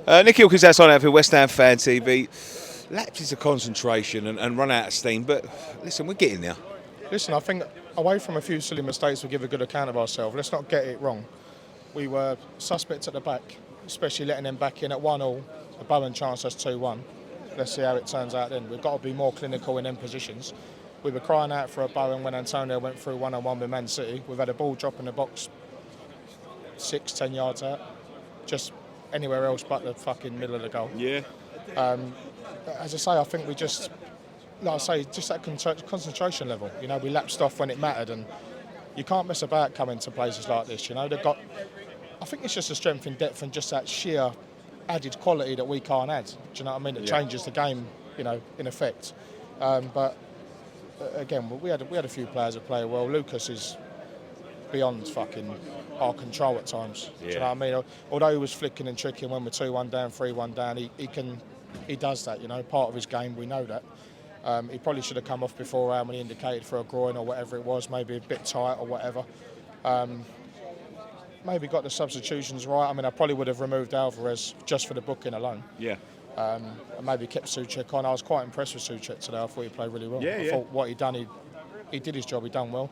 Nick Hilkins outside outfield, West Ham Fan TV. Lapses of concentration and run out of steam, but listen, we're getting there. Listen, I think away from a few silly mistakes, we give a good account of ourselves. Let's not get it wrong. We were suspect at the back, especially letting them back in at 1-1. The Bowen chance us 2-1. Let's see how it turns out then. We've got to be more clinical in them positions. We were crying out for a Bowen when Antonio went through 1-on-1 with Man City. We've had a ball drop in the box 6-10 yards out. Just anywhere else but the fucking middle of the goal. Yeah. As I say, I think we just, like I say, just that concentration level. You know, we lapsed off when it mattered, and you can't mess about coming to places like this. You know, they've got. I think it's just a strength in depth and just that sheer added quality that we can't add. Do you know what I mean? It changes the game, you know, in effect. But again, we had a few players that play well. Lucas is beyond fucking our control at times. Do you know what I mean? Although he was flicking and tricking when we're 2-1 down, 3-1 down, he does that. You know, part of his game. We know that. He probably should have come off beforehand when he indicated for a groin or whatever it was, maybe a bit tight or whatever. Maybe got the substitutions right. I mean, I probably would have removed Alvarez just for the booking alone. Yeah. And maybe kept Souček on. I was quite impressed with Souček today. I thought he played really well. I thought what he done, he did his job. He done well.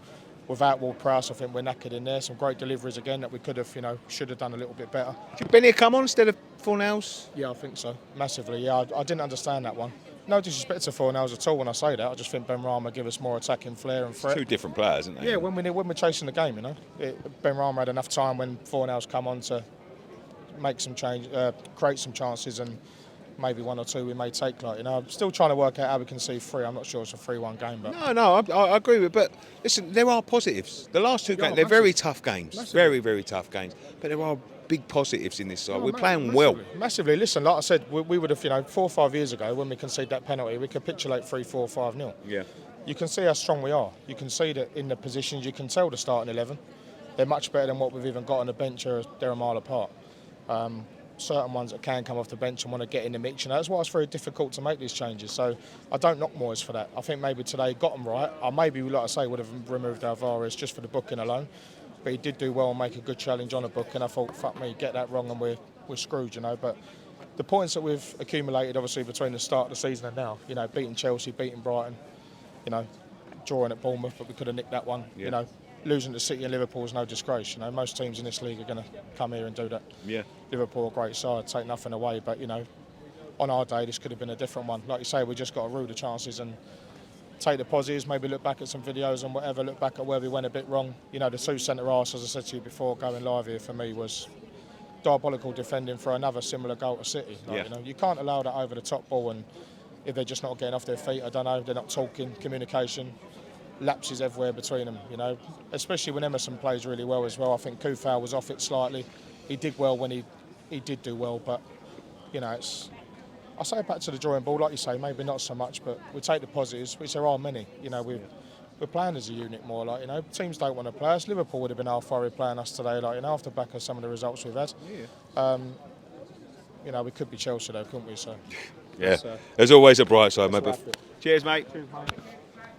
Without Ward-Prowse, I think we're knackered in there. Some great deliveries again that we could have, you know, should have done a little bit better. Did Benny come on instead of Fornals? Yeah, I think so. Massively. Yeah, I didn't understand that one. No disrespect to Fornals at all when I say that. I just think Ben Rama give us more attacking flair and threat. Two different players, aren't they? Yeah, when we're chasing the game, you know. Ben Rama had enough time when Fornals come on to make some change, create some chances, and maybe one or two we may take. Like, you know, I'm still trying to work out how we can see three. I'm not sure it's a 3-1 game, but I agree with it. But listen, there are positives. The last two games, they're very tough games, very, very tough games. But there are big positives in this side. We're playing well. Massively. Listen, like I said, we would have, you know, 4 or 5 years ago when we conceded that penalty, we capitulate 3-4, 5-0. Yeah. You can see how strong we are. You can see that in the positions. You can tell the starting 11. They're much better than what we've even got on the bench. They're a mile apart. Certain ones that can come off the bench and want to get in the mix. You know, that's why it's very difficult to make these changes. So I don't knock Moyes for that. I think maybe today got them right. I maybe, like I say, would have removed Alvarez just for the booking alone. But he did do well and make a good challenge on a book. And I thought, fuck me, get that wrong and we're screwed, you know. But the points that we've accumulated, obviously, between the start of the season and now, you know, beating Chelsea, beating Brighton, you know, drawing at Bournemouth, but we could have nicked that one, you know. Losing to City and Liverpool is no disgrace. You know, most teams in this league are going to come here and do that. Yeah. Liverpool, a great side, take nothing away. But, you know, on our day, this could have been a different one. Like you say, we just got to rue the chances and take the positives, maybe look back at some videos and whatever, look back at where we went a bit wrong. You know, the two centre-halves, as I said to you before, going live here for me was diabolical defending for another similar goal to City. Like, you know, you can't allow that over the top ball, and if they're just not getting off their feet, I don't know, they're not talking, communication. Lapses everywhere between them, you know, especially when Emerson plays really well as well. I think Kufau was off it slightly. He did well when he did do well, but, you know, I say back to the drawing board, like you say, maybe not so much, but we take the positives, which there are many. You know, we're playing as a unit more, like, you know, teams don't want to play us. Liverpool would have been half worried playing us today, like, you know, off the back of some of the results we've had. You know, we could be Chelsea though, couldn't we? So, yeah, there's always a bright side, mate. Cheers, mate. Cheers, mate.